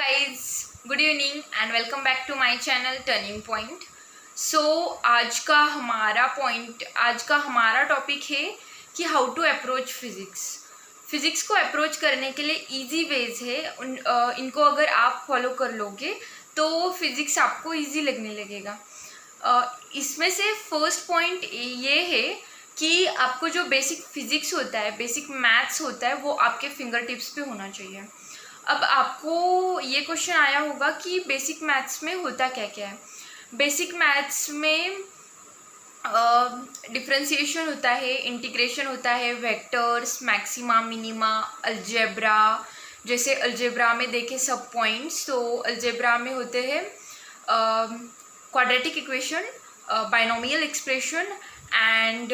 guys, good evening and welcome back to my channel Turning Point. आज का हमारा topic है कि हाउ टू अप्रोच फिज़िक्स को अप्रोच करने के लिए इजी वेज है। इनको अगर आप फॉलो कर लोगे तो फिज़िक्स आपको इजी लगने लगेगा। इसमें से फर्स्ट पॉइंट ये है कि आपको जो बेसिक फिज़िक्स होता है, बेसिक मैथ्स होता है, वो आपके फिंगर टिप्स पे होना चाहिए। अब आपको ये क्वेश्चन आया होगा कि बेसिक मैथ्स में होता क्या क्या है। बेसिक मैथ्स में डिफरेंशिएशन होता है, इंटीग्रेशन होता है, वेक्टर्स, मैक्सिमा, मिनिमा, अलजेब्रा। जैसे अलजेब्रा में देखें सब पॉइंट्स, तो अलजेब्रा में होते हैं quadratic equation, binomial expression and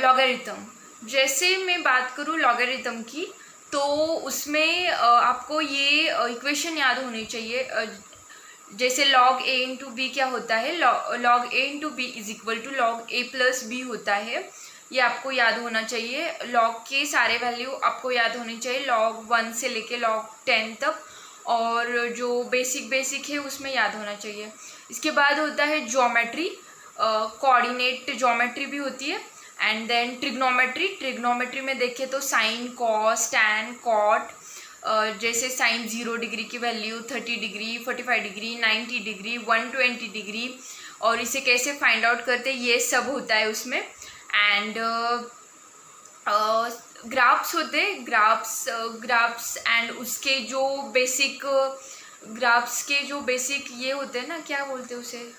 logarithm. जैसे मैं बात करूँ लॉगरिथम की, तो उसमें आपको ये इक्वेशन याद होनी चाहिए। जैसे log a इंटू बी क्या होता है, log a into b is equal to log a plus b होता है। ये आपको याद होना चाहिए। log के सारे वैल्यू आपको याद होनी चाहिए, log 1 से लेके log 10 तक, और जो बेसिक है उसमें याद होना चाहिए। इसके बाद होता है ज्योमेट्री, कोऑर्डिनेट ज्योमेट्री भी होती है, एंड देन ट्रिग्नोमेट्री में देखें तो साइन, कॉस, टैन, कॉट। जैसे साइन 0 डिग्री की value 30 degree, 45 degree, 90 degree, 120 degree, और इसे कैसे फाइंड आउट करते ये सब होता है उसमें। एंड ग्राफ्स होते, ग्राफ्स एंड उसके जो बेसिक ग्राफ्स के जो बेसिक ये होते हैं ना, क्या बोलते हैं उसे,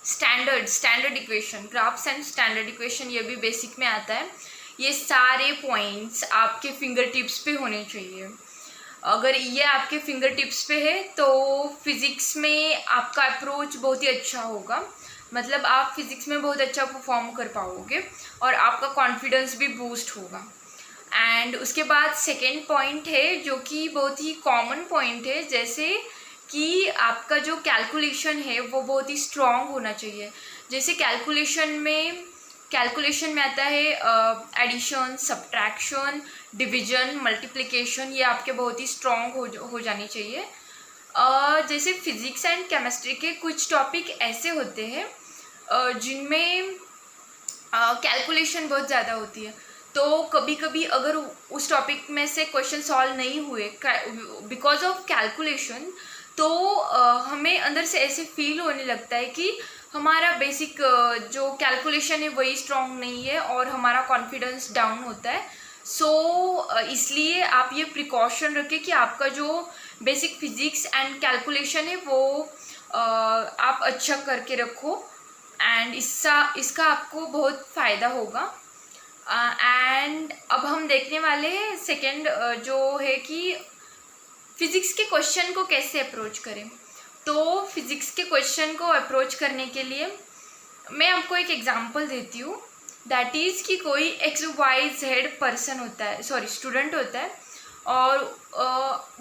standard equation. Graphs and standard equation ये भी बेसिक में आता है। ये सारे पॉइंट्स आपके फिंगर टिप्स पे होने चाहिए। अगर ये आपके फिंगर टिप्स पे है तो फिज़िक्स में आपका अप्रोच बहुत ही अच्छा होगा, मतलब आप फिज़िक्स में बहुत अच्छा परफॉर्म कर पाओगे और आपका कॉन्फिडेंस भी बूस्ट होगा। एंड उसके बाद सेकेंड पॉइंट है जो कि बहुत ही कॉमन पॉइंट है, जैसे कि आपका जो कैलकुलेशन है वो बहुत ही स्ट्रॉन्ग होना चाहिए। जैसे कैलकुलेशन में आता है एडिशन, सब्ट्रैक्शन, डिवीजन, मल्टीप्लिकेशन, ये आपके बहुत ही स्ट्रॉन्ग हो जानी चाहिए। जैसे फिज़िक्स एंड केमिस्ट्री के कुछ टॉपिक ऐसे होते हैं जिनमें कैलकुलेशन बहुत ज़्यादा होती है, तो कभी कभी अगर उस टॉपिक में से क्वेश्चन सॉल्व नहीं हुए बिकॉज ऑफ कैलकुलेशन, तो हमें अंदर से ऐसे फील होने लगता है कि हमारा बेसिक जो कैलकुलेशन है वही स्ट्रॉन्ग नहीं है और हमारा कॉन्फिडेंस डाउन होता है। इसलिए आप ये प्रिकॉशन रखें कि आपका जो बेसिक फिज़िक्स एंड कैलकुलेशन है वो आप अच्छा करके रखो, एंड इसका आपको बहुत फ़ायदा होगा। एंड अब हम देखने वाले हैं सेकेंड जो है कि फिज़िक्स के क्वेश्चन को कैसे अप्रोच करें। तो फिज़िक्स के क्वेश्चन को अप्रोच करने के लिए मैं आपको एक एग्जांपल देती हूँ, दैट इज़ कि कोई XYZ पर्सन होता है, सॉरी स्टूडेंट होता है, और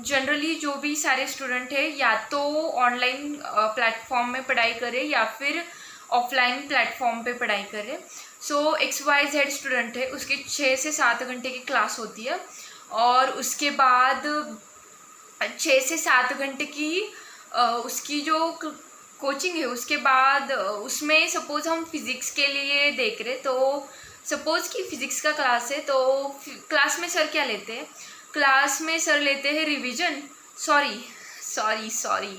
जनरली जो भी सारे स्टूडेंट है या तो ऑनलाइन प्लेटफॉर्म में पढ़ाई करें या फिर ऑफलाइन प्लेटफॉर्म पे पढ़ाई करें। XYZ स्टूडेंट है, उसकी 6 से 7 घंटे की क्लास होती है, और उसके बाद 6 से 7 घंटे की उसकी जो कोचिंग है, उसके बाद उसमें सपोज़ हम फिज़िक्स के लिए देख रहे, तो सपोज़ कि फ़िज़िक्स का क्लास है, तो क्लास में सर क्या लेते हैं, क्लास में सर लेते हैं रिवीजन, सॉरी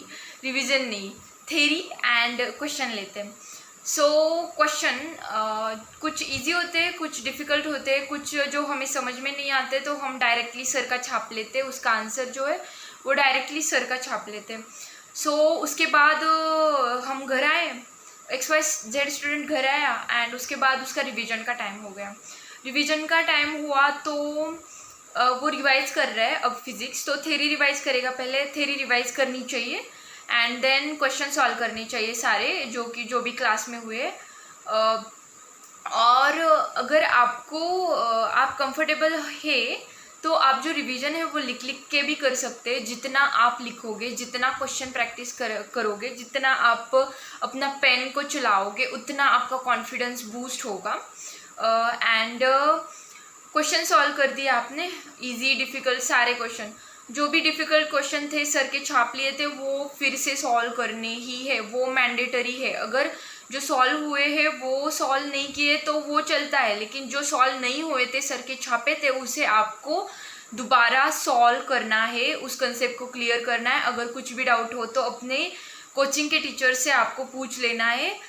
रिवीजन नहीं, थ्योरी एंड क्वेश्चन लेते हैं। क्वेश्चन कुछ इजी होते हैं, कुछ डिफ़िकल्ट होते हैं, कुछ जो हमें समझ में नहीं आते तो हम डायरेक्टली सर का छाप लेते हैं, उसका आंसर जो है वो डायरेक्टली सर का छाप लेते हैं। उसके बाद हम घर आए, XYZ स्टूडेंट घर आया, एंड उसके बाद उसका रिवीजन का टाइम हो गया। रिवीजन का टाइम हुआ तो वो रिवाइज कर रहा है अब फिज़िक्स, तो थ्योरी रिवाइज करेगा, पहले थ्योरी रिवाइज करनी चाहिए एंड देन क्वेश्चन सॉल्व करने चाहिए सारे जो भी क्लास में हुए। और अगर आपको आप कंफर्टेबल है तो आप जो रिवीजन है वो लिख के भी कर सकते हैं। जितना आप लिखोगे, जितना क्वेश्चन प्रैक्टिस करोगे, जितना आप अपना पेन को चलाओगे, उतना आपका कॉन्फिडेंस बूस्ट होगा। एंड क्वेश्चन सॉल्व कर दिया आपने, इजी डिफ़िकल्ट सारे क्वेश्चन, जो भी डिफ़िकल्ट क्वेश्चन थे सर के छाप लिए थे वो फिर से सॉल्व करने ही है, वो मैंडेटरी है। अगर जो सॉल्व हुए हैं वो सॉल्व नहीं किए तो वो चलता है, लेकिन जो सॉल्व नहीं हुए थे सर के छापे थे उसे आपको दोबारा सॉल्व करना है, उस कंसेप्ट को क्लियर करना है। अगर कुछ भी डाउट हो तो अपने कोचिंग के टीचर से आपको पूछ लेना है।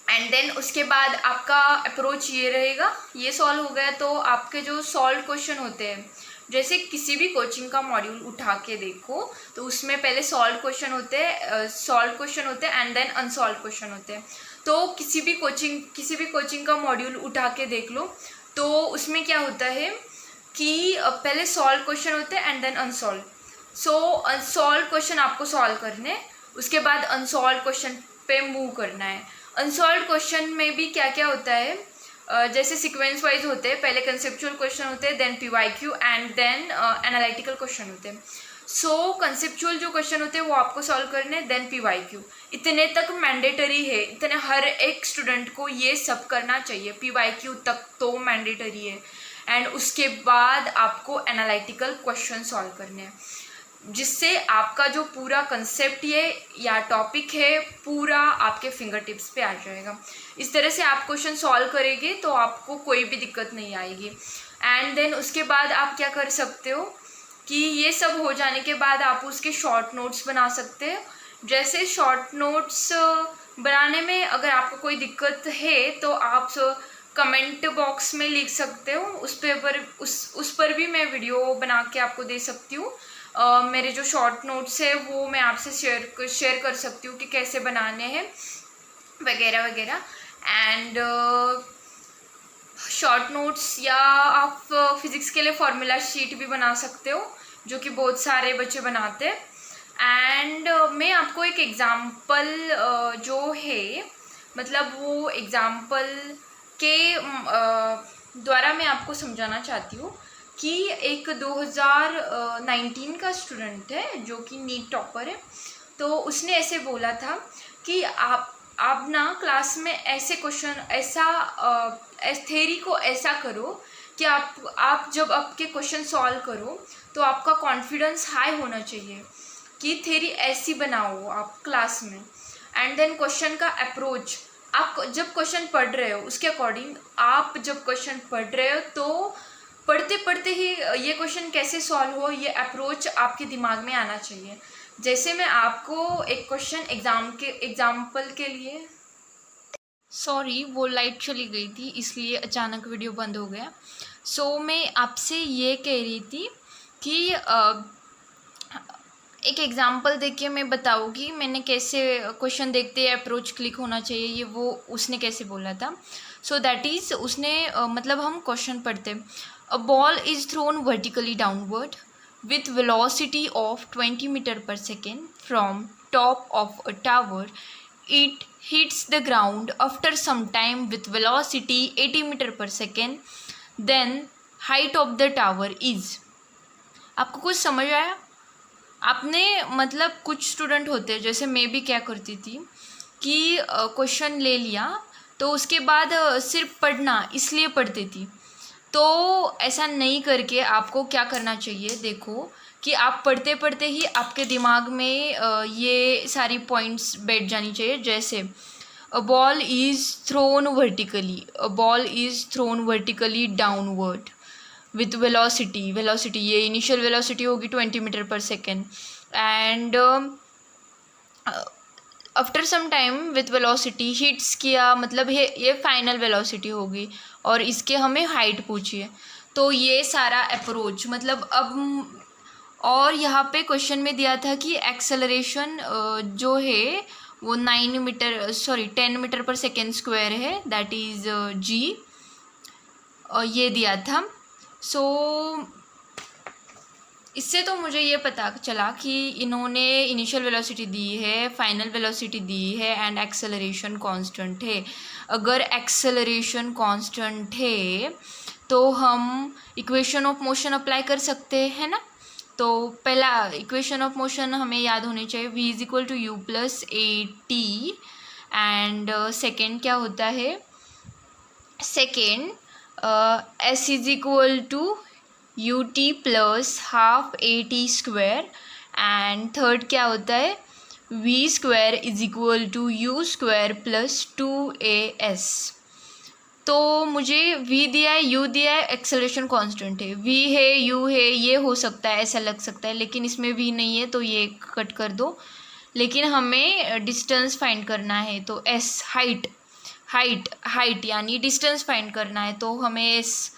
एंड देन उसके बाद आपका अप्रोच ये रहेगा, ये सॉल्व हो गया तो आपके जो सॉल्व क्वेश्चन होते हैं, जैसे किसी भी कोचिंग का मॉड्यूल उठा के देखो तो उसमें पहले सॉल्व क्वेश्चन होते हैं एंड देन अनसॉल्व क्वेश्चन होते हैं। तो किसी भी कोचिंग का मॉड्यूल उठा के देख लो तो उसमें क्या होता है कि पहले सॉल्व क्वेश्चन होते हैं and then unsolve. So unsolve question आपको सॉल्व करने, उसके बाद अनसॉल्व क्वेश्चन पे मूव करना है। अनसॉल्व क्वेश्चन में भी क्या क्या होता है, जैसे सीक्वेंस वाइज होते हैं, पहले कंसेप्चुअल क्वेश्चन होते हैं, then PYQ and then analytical question होते हैं। सो कंसेप्चुअल जो क्वेश्चन होते हैं वो आपको सॉल्व करने, देन पीवाईक्यू। इतने तक मैंडेटरी है, इतने हर एक स्टूडेंट को ये सब करना चाहिए, पीवाईक्यू तक तो मैंडेटरी है। एंड उसके बाद आपको एनालिटिकल क्वेश्चन सॉल्व करने हैं, जिससे आपका जो पूरा कंसेप्ट है या टॉपिक है पूरा आपके फिंगर टिप्स पे आ जाएगा। इस तरह से आप क्वेश्चन सॉल्व करेंगे तो आपको कोई भी दिक्कत नहीं आएगी। एंड देन उसके बाद आप क्या कर सकते हो कि ये सब हो जाने के बाद आप उसके शॉर्ट नोट्स बना सकते हो। जैसे शॉर्ट नोट्स बनाने में अगर आपको कोई दिक्कत है तो आप कमेंट बॉक्स में लिख सकते हो, उस पर भी मैं वीडियो बना के आपको दे सकती हूँ। मेरे जो शॉर्ट नोट्स है वो मैं आपसे शेयर कर सकती हूँ कि कैसे बनाने हैं वगैरह वगैरह। एंड शॉर्ट नोट्स या आप फिज़िक्स के लिए फॉर्मूला शीट भी बना सकते हो, जो कि बहुत सारे बच्चे बनाते हैं। एंड मैं आपको एक एग्ज़ाम्पल जो है, मतलब वो एग्ज़ाम्पल के द्वारा मैं आपको समझाना चाहती हूँ कि एक 2019 का स्टूडेंट है जो कि नीट टॉपर है। तो उसने ऐसे बोला था कि आप ना क्लास में ऐसे क्वेश्चन, थ्योरी को ऐसा करो कि आप जब आपके क्वेश्चन सॉल्व करो तो आपका कॉन्फिडेंस हाई होना चाहिए कि थ्योरी ऐसी बनाओ आप क्लास में। एंड देन क्वेश्चन का अप्रोच, आप जब क्वेश्चन पढ़ रहे हो उसके अकॉर्डिंग, आप जब क्वेश्चन पढ़ रहे हो तो पढ़ते पढ़ते ही ये क्वेश्चन कैसे सॉल्व हो ये अप्रोच आपके दिमाग में आना चाहिए। जैसे मैं आपको एक क्वेश्चन एग्जाम्पल के लिए, सॉरी वो लाइट चली गई थी इसलिए अचानक वीडियो बंद हो गया। सो मैं आपसे ये कह रही थी कि एक एग्जाम्पल देख के मैं बताऊँगी मैंने कैसे क्वेश्चन देखते अप्रोच क्लिक होना चाहिए, ये वो उसने कैसे बोला था। सो दैट इज़ उसने मतलब हम क्वेश्चन पढ़ते, अ ball is thrown vertically downward with velocity of 20 meter per second from top of a tower. It hits the ground after some time with velocity 80 meter per second. Then height of the tower is. आपको कुछ समझ आया? आपने मतलब कुछ student होते हैं, जैसे मैं भी क्या करती थी कि क्वेश्चन ले लिया तो उसके बाद सिर्फ पढ़ना इसलिए पढ़ती थी। तो ऐसा नहीं करके आपको क्या करना चाहिए, देखो कि आप पढ़ते पढ़ते ही आपके दिमाग में ये सारी पॉइंट्स बैठ जानी चाहिए। जैसे a ball is thrown vertically downward with velocity ये इनिशियल वेलोसिटी होगी 20 metre per second and after some time with velocity hits किया, मतलब ये फाइनल वेलोसिटी होगी और इसके हमें हाइट पूछिए। तो ये सारा अप्रोच मतलब अब, और यहाँ पे क्वेश्चन में दिया था कि एक्सेलरेशन जो है वो 10 मीटर पर सेकेंड स्क्वायर है, दैट इज़ जी, ये दिया था। सो इससे तो मुझे ये पता चला कि इन्होंने इनिशियल वेलोसिटी दी है, फाइनल वेलोसिटी दी है एंड एक्सेलरेशन कांस्टेंट है। अगर एक्सेलरेशन कांस्टेंट है तो हम इक्वेशन ऑफ मोशन अप्लाई कर सकते हैं ना। तो पहला इक्वेशन ऑफ मोशन हमें याद होनी चाहिए, v is equal to u plus a t. And second क्या होता है, second s is equal to ut plus half a t square, and third क्या होता है v square is equal to u square plus 2as। तो मुझे v दिया है, u दिया है, एक्सेलरेशन कांस्टेंट है, v है, u है, ये हो सकता है, ऐसा लग सकता है, लेकिन इसमें v नहीं है तो ये कट कर दो। लेकिन हमें डिस्टेंस फाइंड करना है, तो s हाइट यानी डिस्टेंस फाइंड करना है, तो हमें s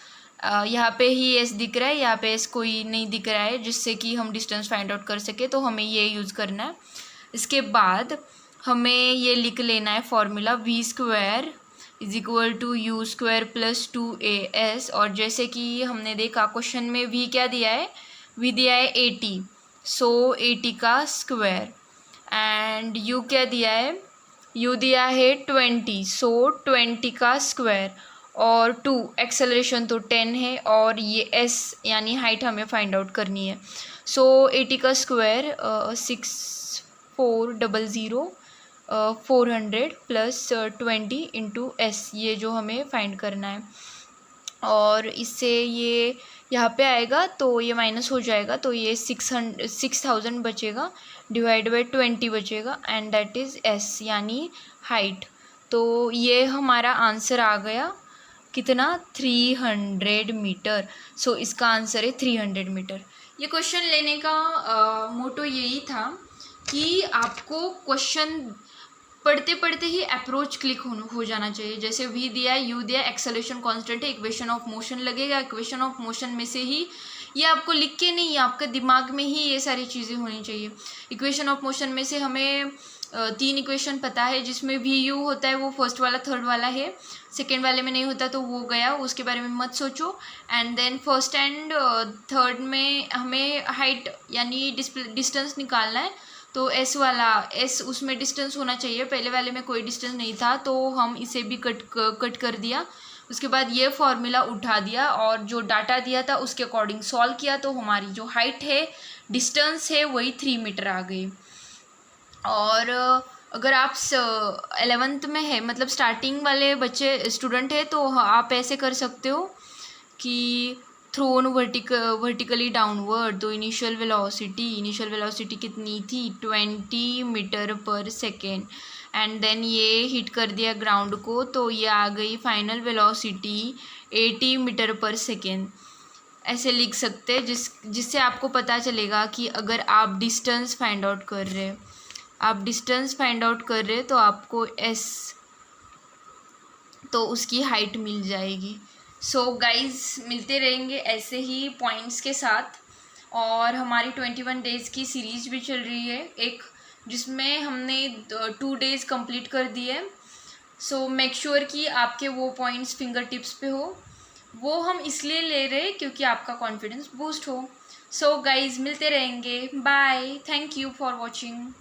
यहाँ पे ही s दिख रहा है, यहाँ पे s कोई नहीं दिख रहा है जिससे कि हम डिस्टेंस फाइंड आउट कर सके, तो हमें ये यूज़ करना है। इसके बाद हमें ये लिख लेना है formula v square is equal to u square plus 2as, और जैसे कि हमने देखा क्वेश्चन में v क्या दिया है, v दिया है 80, सो 80 का स्क्वायर, एंड u क्या दिया है, u दिया है 20, सो 20 का स्क्वायर, और 2 एक्सेलरेशन तो 10 है, और ये s यानी हाइट हमें फाइंड आउट करनी है। सो 80 का स्क्वायर 6400 400 प्लस 20 इंटू एस, ये जो हमें फाइंड करना है, और इससे ये यहाँ पे आएगा तो ये माइनस हो जाएगा, तो ये 6000 बचेगा, डिवाइड बाई 20 बचेगा, एंड दैट इज़ एस यानी हाइट। तो ये हमारा आंसर आ गया कितना, 300 मीटर। सो इसका आंसर है 300 मीटर। ये क्वेश्चन लेने का मोटो यही था कि आपको क्वेश्चन पढ़ते पढ़ते ही अप्रोच क्लिक हो जाना चाहिए। जैसे v दिया है, u दिया है, एक्सेलरेशन कांस्टेंट है, इक्वेशन ऑफ मोशन लगेगा, इक्वेशन ऑफ मोशन में से ही ये आपको लिख के नहीं, आपके दिमाग में ही ये सारी चीज़ें होनी चाहिए। इक्वेशन ऑफ मोशन में से हमें 3 इक्वेशन पता है, जिसमें वी यू होता है वो फर्स्ट वाला थर्ड वाला है, सेकेंड वाले में नहीं होता तो वो गया, उसके बारे में मत सोचो। And then first and third में हमें हाइट यानी डिस्टेंस निकालना है, तो एस वाला एस उसमें डिस्टेंस होना चाहिए, पहले वाले में कोई डिस्टेंस नहीं था तो हम इसे भी कट कर दिया। उसके बाद ये फॉर्मूला उठा दिया और जो डाटा दिया था उसके अकॉर्डिंग सॉल्व किया, तो हमारी जो हाइट है डिस्टेंस है वही 3 मीटर आ गई। और अगर आप 11th में है, मतलब स्टार्टिंग वाले बच्चे स्टूडेंट है, तो आप ऐसे कर सकते हो कि थ्रोन वर्टिकली डाउनवर्ड, तो इनिशियल वेलोसिटी कितनी थी, 20 metre per second, and then ये हिट कर दिया ग्राउंड को, तो ये आ गई final velocity 80 metre per second. ऐसे लिख सकते हैं जिससे आपको पता चलेगा कि अगर आप डिस्टेंस फाइंड आउट कर रहे तो आपको एस, तो उसकी हाइट मिल जाएगी। सो गाइज़, मिलते रहेंगे ऐसे ही पॉइंट्स के साथ, और हमारी 21 डेज़ की सीरीज़ भी चल रही है एक, जिसमें हमने 2 डेज़ कंप्लीट कर दिए। सो मेक श्योर कि आपके वो पॉइंट्स फिंगर टिप्स पे हो। वो हम इसलिए ले रहे क्योंकि आपका कॉन्फिडेंस बूस्ट हो। सो गाइज़, मिलते रहेंगे, bye, thank you for watching.